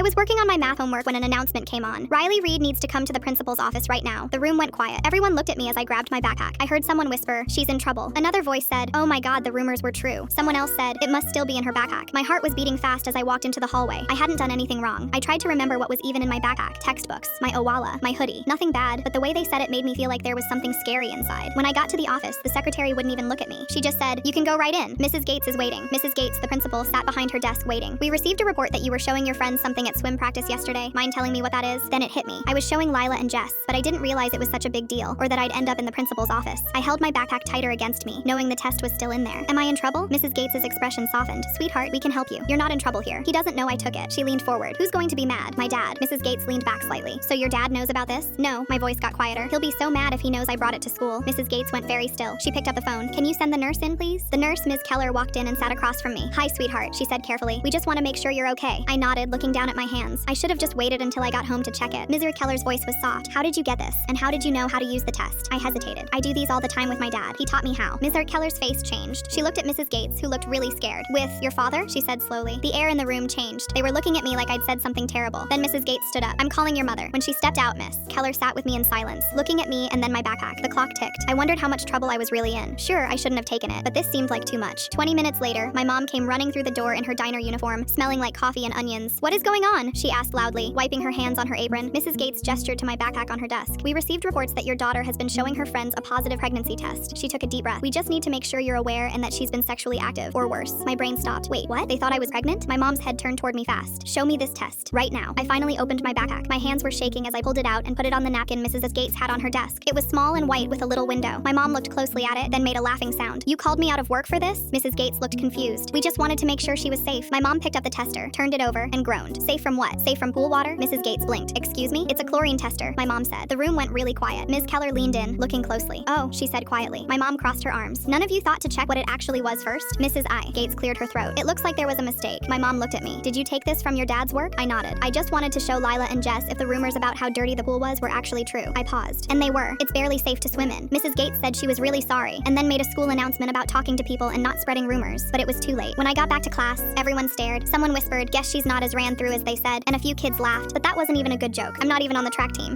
was working on my math homework when an announcement came on. Riley Reed needs to come to the principal's office right now. The room went quiet. Everyone looked at me as I grabbed my backpack. I heard someone whisper, "She's in trouble." Another voice said, "Oh my god, the rumors were true." Someone else said, "It must still be in her backpack." My heart was beating fast as I walked into the hallway. I hadn't done anything wrong. I tried to remember what was even in my backpack. Textbooks, my Owala, my hoodie. Nothing bad, but the way they said it made me feel like there was something scary inside. When I got to the office, the secretary wouldn't even look at me. She just said, "You can go right in. Mrs. Gates is waiting." Mrs. Gates, the principal, sat behind her desk waiting. "We received a report that you were showing your friends something at swim practice yesterday. Mind telling me what that is?" Then it hit me. I was showing Lila and Jess, but I didn't realize it was such a big deal, or that I'd end up in the principal's office. I held my backpack tighter against me, knowing the test was still in there. "Am I in trouble?" Mrs. Gates's expression softened. "Sweetheart, we can help you. You're not in trouble here. He doesn't know I took it." She leaned forward. "Who's going to be mad?" "My dad." Mrs. Gates leaned back slightly. "So your dad knows about this?" "No." My voice got quieter. "He'll be so mad if he knows I brought it to school." Mrs. Gates went very still. She picked up the phone. "Can you send the nurse in, please?" The nurse, Ms. Keller, walked in and sat across from me. "Hi, sweetheart," she said carefully. "We just want to make sure you're okay." I nodded, looking down at my hands. I should have just waited until I got home to check it. Mrs. Keller's voice was soft. "How did you get this? And how did you know how to use the test?" I hesitated. "I do these all the time with my dad. He taught me how." Mrs. Keller's face changed. She looked at Mrs. Gates, who looked really scared. "With your father?" she said slowly. The air in the room changed. They were looking at me like I'd said something terrible. Then Mrs. Gates stood up. "I'm calling your mother." When she stepped out, Miss Keller sat with me in silence, looking at me and then my backpack. The clock ticked. I wondered how much trouble I was really in. Sure, I shouldn't have taken it, but this seemed like too much. 20 minutes later, my mom came running through the door in her diner uniform, smelling like coffee and onions. "What is going on?" she asked loudly, wiping her hands on her apron. Mrs. Gates gestured to my backpack on her desk. "We received reports that your daughter has been showing her friends a positive pregnancy test." She took a deep breath. "We just need to make sure you're aware and that she's been sexually active, or worse." My brain stopped. Wait, what? They thought I was pregnant? My mom's head turned toward me fast. "Show me this test. Right now." I finally opened my backpack. My hands were shaking as I pulled it out and put it on the napkin Mrs. Gates had on her desk. It was small and white with a little window. My mom looked closely at it, then made a laughing sound. "You called me out of work for this?" Mrs. Gates looked confused. "We just wanted to make sure she was safe." My mom picked up the tester, turned it over, and groaned. "Safe from what? Safe from pool water?" Mrs. Gates blinked. "Excuse me? It's a chlorine tester," my mom said. The room went really quiet. Ms. Keller leaned in, looking closely. "Oh," she said quietly. My mom crossed her arms. "None of you thought to check what it actually was first?" Mrs. Gates cleared her throat. "It looks like there was a mistake." My mom looked at me. "Did you take this from your dad's work?" I nodded. "I just wanted to show Lila and Jess if the rumors about how dirty the pool was were actually true." I paused. "And they were. It's barely safe to swim in." Mrs. Gates said she was really sorry, and then made a school announcement about talking to people and not spreading rumors, but it was too late. When I got back to class, everyone stared. Someone whispered, "Guess she's not as ran through as they said," and a few kids laughed, but that wasn't even a good joke. I'm not even on the track team.